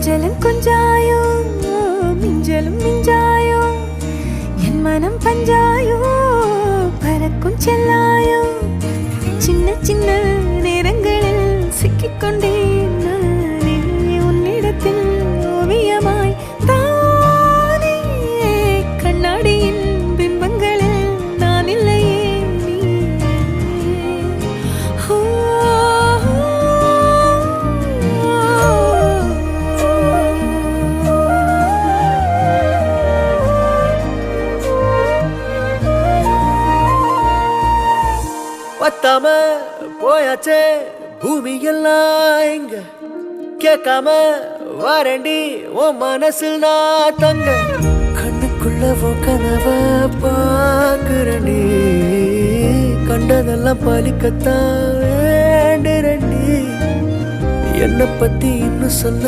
கொஞ்சலும் கொஞ்சாயோ மிஞ்சலும் மிஞ்சாயோ என் மனம் பஞ்சாயோ பறக்கும் செல்லாயோ சின்ன சின்ன நேரங்களில் சிக்கிக்கொண்டேன் நானே உன்னிடத்தில் ஓவியமாய் தானே கண்ணாடியின் பிம்பங்களில் நான் இல்லையே நீ பத்தாம போயாச்சே பூமி எல்லாம் இங்க கேட்காம வாரண்டி உன் மனசில் நான் தங்க கண்ணுக்குள்ள உன் கனவ பாக்குறண்டி கண்டதெல்லாம் பலிக்கத்தான் வேண்டுறண்டி என்னை பத்தி இன்னும் சொல்ல